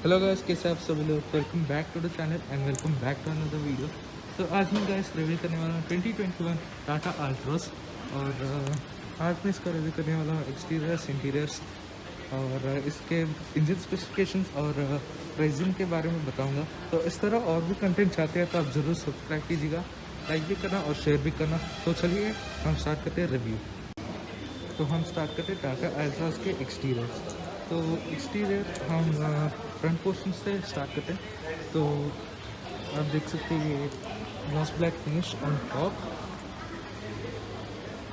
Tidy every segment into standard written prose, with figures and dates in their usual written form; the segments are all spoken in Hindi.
हेलो गाइस, कैसे आप सभी लोग। Welcome back to the channel and welcome back to another video. तो आज मैं गाइस रिव्यू करने वाला हूँ 2021 टाटा अल्ट्रोस। और आज मैं इसका रिव्यू करने वाला हूँ एक्सटीरियर्स, इंटीरियर्स और इसके इंजन स्पेसिफिकेशंस और प्राइसिंग के बारे में बताऊँगा। तो इस तरह और भी कंटेंट चाहते हैं तो आप ज़रूर सब्सक्राइब कीजिएगा, लाइक भी करना और शेयर भी करना। तो चलिए हम स्टार्ट करते हैं रिव्यू। तो हम स्टार्ट करते हैं टाटा अल्ट्रास के एक्सटीरियर। तो एक्सटीरियर हम फ्रंट पोर्शन से स्टार्ट करते हैं। तो आप देख सकते हैं ये gloss black finish on top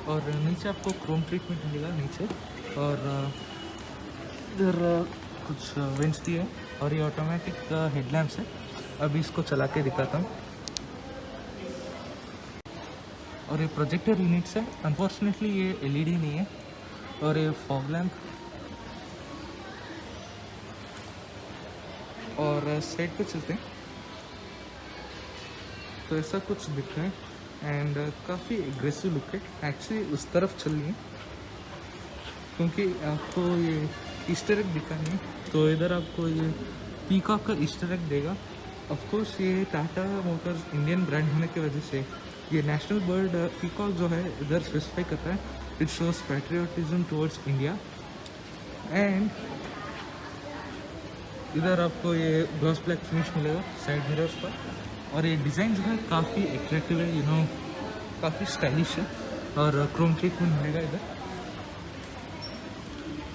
और नीचे आपको क्रोम ट्रीटमेंट मिलेगा नीचे। और इधर कुछ वेंट्स दिए हैं और ये ऑटोमेटिक हेडलैम्प्स है। अभी इसको चला के दिखाता हूँ। और ये प्रोजेक्टर यूनिट्स है। अनफॉर्चुनेटली ये एलईडी नहीं है। और ये फॉग लैम्प और साइड पे चलते हैं तो ऐसा कुछ दिख रहा है एंड काफ़ी एग्रेसिव लुक है। एक्चुअली उस तरफ चल रही है क्योंकि आपको ये ईस्टर एग दिखा नहीं, तो इधर आपको ये पीकॉक का ईस्टर एग देगा। ऑफकोर्स ये टाटा मोटर्स इंडियन ब्रांड होने की वजह से ये नेशनल बर्ड पीकॉक जो है इधर स्पेसिफाई करता है। It shows patriotism towards India. And इधर आपको ये ग्लॉस ब्लैक फिनिश मिलेगा साइड मिरर्स पर। और ये डिज़ाइन जो है काफ़ी एट्रैक्टिव है, काफ़ी स्टाइलिश है। और क्रोम ट्रीटमेंट मिलेगा इधर।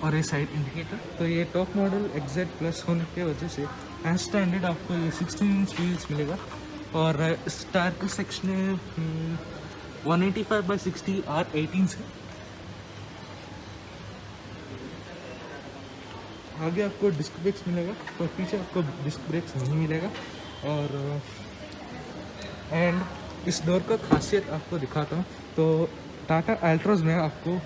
और ये साइड इंडिकेटर, तो ये टॉप मॉडल XZ प्लस होने की वजह से एज स्टैंडर्ड आपको ये 16 इंच व्हील्स मिलेगा। और स्टार का सेक्शन है 185/60 R18 से। आगे आपको डिस्क ब्रेक्स मिलेगा और पीछे आपको डिस्क ब्रेक्स नहीं मिलेगा। और एंड इस डोर का खासियत आपको दिखाता हूँ। तो टाटा अल्ट्रोज में आपको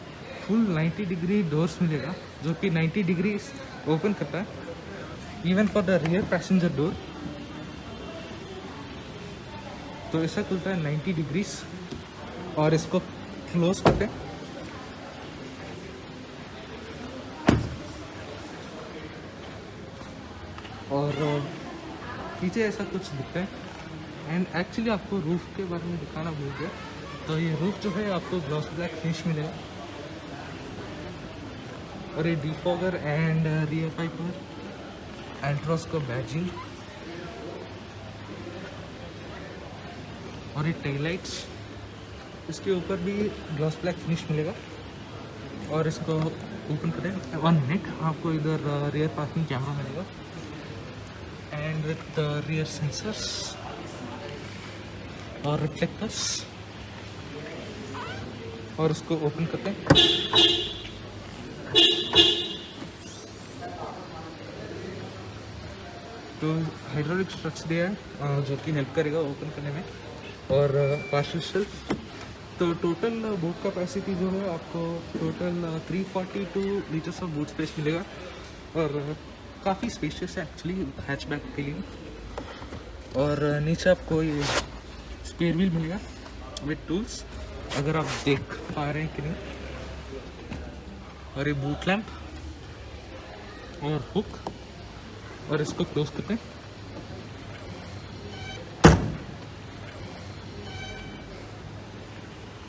फुल 90 डिग्री डोर्स मिलेगा जो कि 90 डिग्री ओपन करता है, even for the rear passenger door. तो ऐसा खुलता है 90 डिग्रीज। और इसको क्लोज करते हैं और पीछे ऐसा कुछ दिखता है। एंड एक्चुअली आपको रूफ़ के बारे में दिखाना भूल गया। तो ये रूफ़ जो है आपको ग्लॉस ब्लैक फिनिश मिलेगा। और ये defogger and rear wiper, Altroz का बैजिंग और ये टेल लाइट्स, इसके ऊपर भी ग्लॉस ब्लैक फिनिश मिलेगा। और इसको ओपन करें 1 मिनट, आपको इधर रियर पार्किंग कैमरा मिलेगा एंड विथ रियर सेंसर्स और रिफ्लेक्टर्स। और उसको ओपन करते हैं तो हाइड्रोलिक स्ट्रक्स दिया है जो कि हेल्प करेगा ओपन करने में। और पार्शल शेल्फ। तो टोटल बूट कैपेसिटी जो है आपको total 342 litres of boot space मिलेगा। और काफ़ी स्पेशियस है एक्चुअली हैचबैक के लिए। और नीचे आपको ये स्पेयर व्हील मिलेगा विद टूल्स, अगर आप देख पा रहे हैं कि नहीं। और ये बूट लैंप और हुक। और इसको क्लोज करते हैं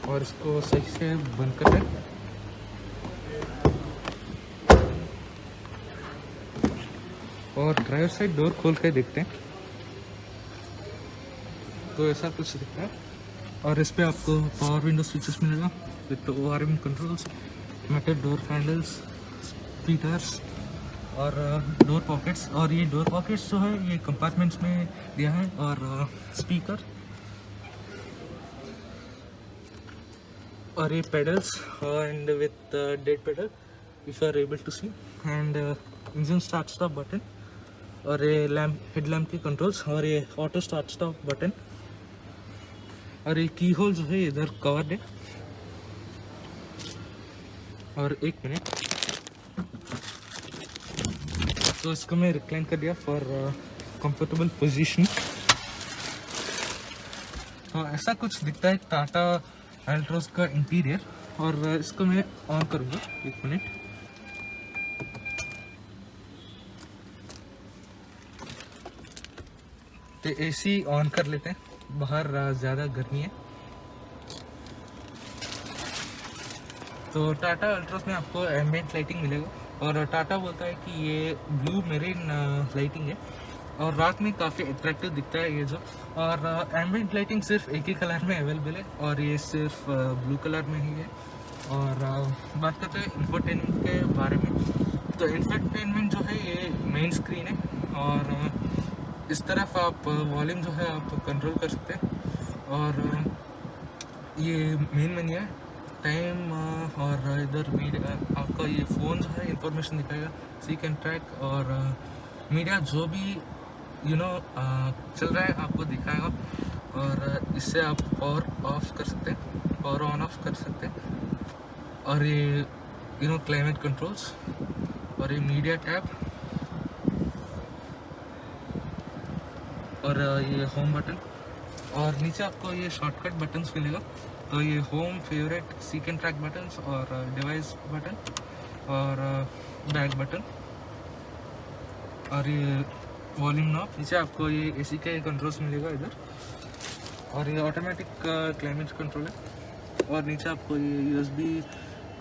और इसको सही से बंद करते हैं। और ड्राइवर साइड डोर खोल कर देखते हैं तो ऐसा कुछ दिखता है। और इस पे आपको पावर विंडो स्विचेस मिलेगा with ORM controls, metal door handles, speakers और डोर पॉकेट्स। और ये डोर पॉकेट्स जो है ये कंपार्टमेंट्स में दिया है। और स्पीकर और ये pedals and with dead pedal if you are able to see. And engine start stop button और ये लैम्प, हेड लैम्प के कंट्रोल्स और ये ऑटो स्टार्ट स्टॉप बटन। और ये की होल जो है इधर कवर्ड है। और 1 मिनट, तो इसको मैं रिक्लाइन कर दिया फॉर कंफर्टेबल पोजीशन। तो ऐसा कुछ दिखता है टाटा अल्ट्रोस का इंटीरियर। और इसको मैं ऑन करूँगा 1 मिनट। तो एसी ऑन कर लेते हैं, बाहर ज़्यादा गर्मी है। तो टाटा अल्ट्रोस में आपको एम्बिएंट लाइटिंग मिलेगा, और टाटा बोलता है कि ये ब्लू मेरीन लाइटिंग है और रात में काफ़ी अट्रैक्टिव दिखता है ये जो। और एम्बिएंट लाइटिंग सिर्फ एक ही कलर में अवेलेबल है और ये सिर्फ ब्लू कलर में ही है। और बात करते हैं इंफोटेनमेंट के बारे में। तो इंफोटेनमेंट जो है ये मेन स्क्रीन है, और इस तरफ आप वॉल्यूम जो है आप कंट्रोल कर सकते हैं, और ये मेन मेन्यू है। टाइम और इधर मीडिया, आपका ये फ़ोन जो है इंफॉर्मेशन दिखाएगा, सीक एंड ट्रैक, और मीडिया जो भी चल रहा है आपको दिखाएगा। और इससे आप पावर ऑफ कर सकते हैं, पावर ऑन ऑफ कर सकते हैं। और ये क्लाइमेट कंट्रोल्स, और ये मीडिया टैब, और ये होम बटन, और नीचे आपको ये शॉर्टकट बटन्स मिलेगा। तो ये home, favourite, seek and track buttons, और डिवाइस बटन, और बैक बटन, और ये वॉल्यूम नॉब। नीचे आपको ये एसी के कंट्रोल्स मिलेगा इधर, और ये ऑटोमेटिक क्लाइमेट कंट्रोल है। और नीचे आपको ये यूएसबी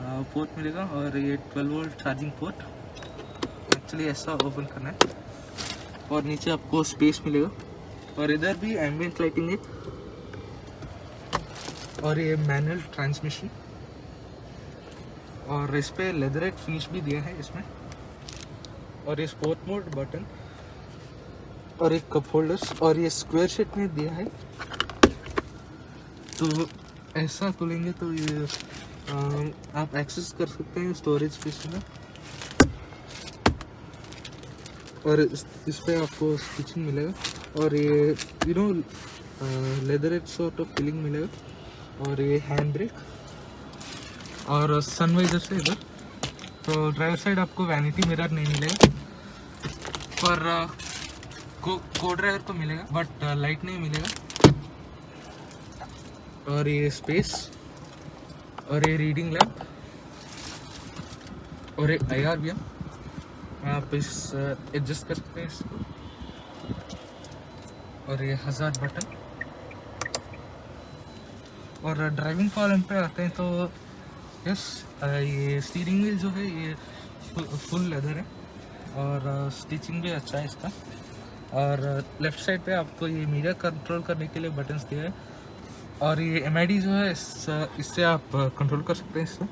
पोर्ट मिलेगा, और ये 12 वोल्ट चार्जिंग पोर्ट। एक्चुअली ऐसा ओपन करना है, और नीचे आपको स्पेस मिलेगा, और इधर भी एम्बिएंट लाइटिंग है, और ये मैनुअल ट्रांसमिशन, और इस पे लेदरेट फिनिश भी दिया है इसमें, और ये स्पोर्ट मोड बटन, और एक कप होल्डर्स, और ये स्क्वायर शेप में दिया है। तो ऐसा खोलेंगे तो ये आप एक्सेस कर सकते हैं स्टोरेज स्पेस में, और इस पे आपको स्टिचिंग मिलेगा, और ये लेदरेट सॉर्ट ऑफ फीलिंग मिलेगा, और ये हैंड ब्रेक, और सनवाइजर से इधर। तो ड्राइवर साइड आपको वैनिटी मिरर नहीं मिलेगा, पर को ड्राइवर को मिलेगा, बट लाइट नहीं मिलेगा। और ये स्पेस, और ये रीडिंग लैम्प, और एक IR भी आप इस एडजस्ट कर सकते हैं इसको, और ये हज़ार्ड बटन। और ड्राइविंग कॉलम पे आते हैं तो यस, ये स्टीयरिंग व्हील जो है ये फुल लेदर है, और स्टिचिंग भी अच्छा है इसका। और लेफ़्ट साइड पे आपको ये मीडिया कंट्रोल करने के लिए बटन्स दिया है, और ये MID जो है इससे आप कंट्रोल कर सकते हैं इससे।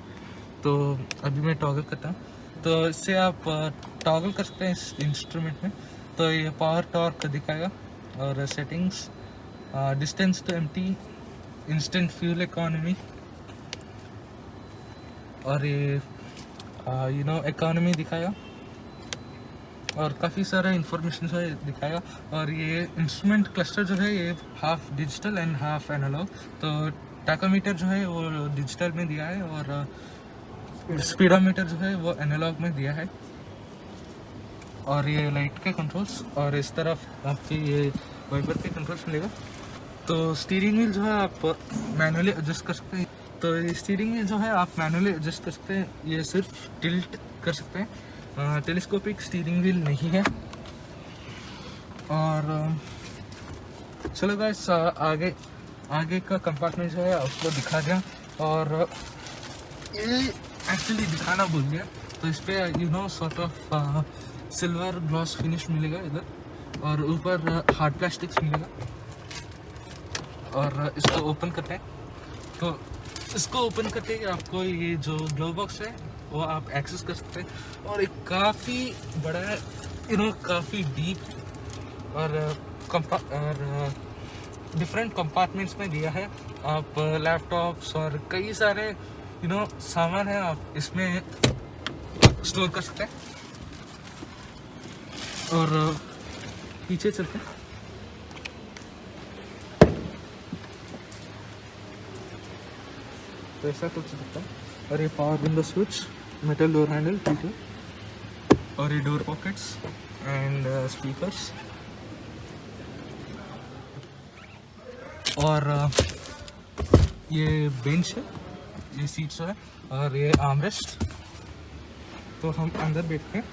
तो अभी मैं टॉगल करता हूँ, तो इससे आप टॉगल कर सकते हैं इस इंस्ट्रूमेंट में। तो ये पावर टॉर्क दिखाएगा, और settings, distance to empty, instant fuel economy, और ये इकोनॉमी दिखाएगा, और काफ़ी सारा इंफॉर्मेशन जो है दिखाएगा। और ये इंस्ट्रूमेंट क्लस्टर जो है ये half digital and half analogue. तो टैकोमीटर जो है वो डिजिटल में दिया है, और स्पीडोमीटर जो है वो एनालॉग में दिया है। और ये लाइट के कंट्रोल्स, और इस तरफ आपके ये वाइपर के कंट्रोल्स मिलेगा। तो स्टीयरिंग व्हील जो है आप मैनुअली एडजस्ट कर सकते हैं। तो ये स्टीयरिंग व्हील जो है आप मैनुअली एडजस्ट कर सकते हैं, ये सिर्फ टिल्ट कर सकते हैं, टेलीस्कोपिक स्टीयरिंग व्हील नहीं है। और चलो गाइस, आगे का कंपार्टमेंट जो है आपको दिखा दिया, और ये एक्चुअली दिखाना भूल गया। तो इस पर sort of silver gloss finish मिलेगा इधर, और ऊपर हार्ड प्लास्टिक्स मिलेगा। और इसको ओपन करते हैं, तो इसको ओपन करते ही आपको ये जो ग्लो बॉक्स है वो आप एक्सेस कर सकते हैं। और एक काफ़ी बड़ा काफ़ी डीप और डिफरेंट कंपार्टमेंट्स में दिया है। आप लैपटॉप्स और कई सारे सामान है आप इसमें स्टोर कर सकते हैं। और पीछे चलते हैं, तो ऐसा कुछ दिखता है। और ये power window switch, metal door handle, ठीक है, और ये डोर पॉकेट्स एंड स्पीकर्स, और ये बेंच है, ये सीट्स है, और ये आर्मरेस्ट। तो हम अंदर बैठते हैं।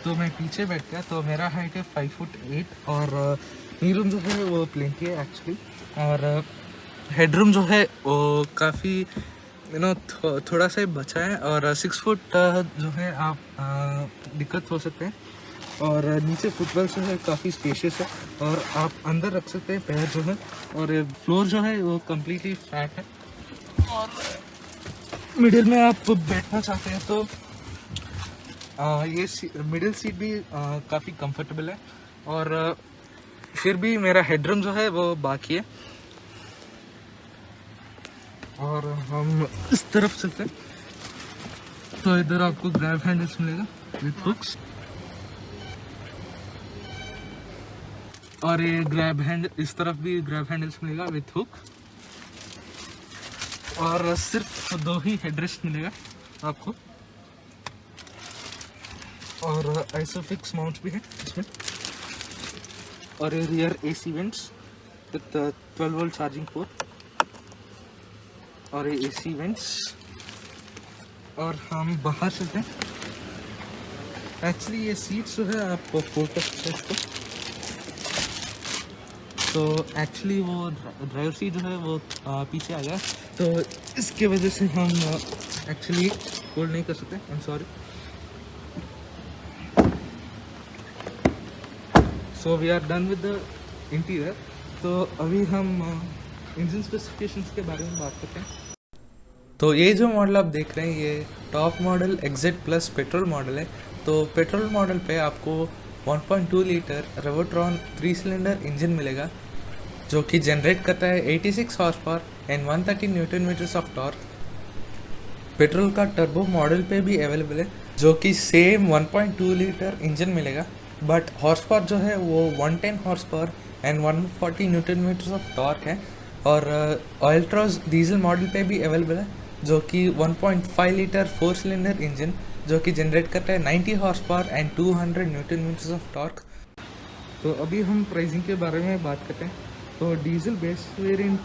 तो मैं पीछे बैठ गया, तो मेरा हाइट है 5'8" और नी रूम जो है वो प्लेंटी है एक्चुअली, और हेडरूम जो है वो काफ़ी थोड़ा सा ही बचा है, और 6 फुट जो है आप दिक्कत हो सकते हैं, और नीचे फुटबॉल जो है काफ़ी स्पेशियस है, और आप अंदर रख सकते हैं पैर जो है, और फ्लोर जो है वो कम्प्लीटली फ्लैट है, और मिडिल में आप बैठना चाहते हैं तो ये मिडिल सीट भी काफ़ी कंफर्टेबल है, और फिर भी मेरा हेडरूम जो है वो बाकी है, और हम इस तरफ चलते हैं तो इधर आपको ग्रैब हैंडल्स मिलेगा विथ हुक्स, और ये ग्रैब हैंड इस तरफ भी ग्रैब हैंडल्स मिलेगा विथ हुक, और सिर्फ 2 ही हेडरेस्ट मिलेगा आपको, और आइसोफिक्स माउंट भी है इसमें, और ये rear AC vents with 12 volt charging port, और ये एसी वेंट्स, और हम बाहर चलते हैं। एक्चुअली ये सीट्स जो है आप फोकस है इसको, तो एक्चुअली वो ड्राइवर सीट जो है वो पीछे आ गया, तो इसके वजह से हम एक्चुअली होल्ड नहीं कर सकते, I am sorry. So we are done with the interior, तो अभी हम इंजन स्पेसिफिकेशंस के बारे में बात करते हैं। तो ये जो मॉडल आप देख रहे हैं ये top model XZ+ petrol model है। तो पेट्रोल मॉडल पे आपको 1.2 लीटर रेवोट्रॉन 3 सिलेंडर इंजन मिलेगा, जो कि जनरेट करता है 86 horse power and 130 newton metres of torque. Petrol का टर्बो मॉडल पे भी अवेलेबल है, जो कि सेम 1.2 लीटर इंजन मिलेगा, बट हॉर्स पावर जो है वो 110 horse power and 140 newton metres of torque है। और ऑयल्ट्रॉस डीजल मॉडल पे भी अवेलेबल है, जो कि 1.5 लीटर 4 सिलेंडर इंजन, जो कि जनरेट करता है 90 horse power and 200 newton metres of torque. तो अभी हम प्राइसिंग के बारे में बात करते हैं। तो डीजल बेस वेरिएंट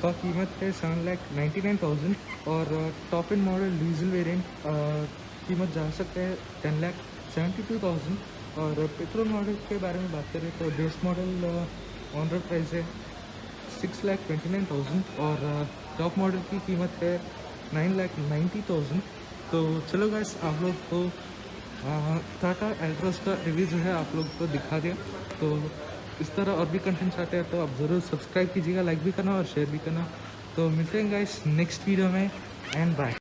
का कीमत है 7,99,000, और top and model diesel variant कीमत जा सकता है 10,72,000। और पेट्रोल मॉडल के बारे में बात करें तो base model on road price है 6,29,000, और टॉप मॉडल की कीमत है 9,90,000। तो चलो गाइस, आप लोग को टाटा एल्ट्रोस का रिव्यू जो है आप लोग को दिखा दिया। तो इस तरह और भी कंटेंट चाहते हैं तो आप ज़रूर सब्सक्राइब कीजिएगा, लाइक भी करना और शेयर भी करना। तो मिलते हैं गाइस नेक्स्ट वीडियो में, एंड बाय।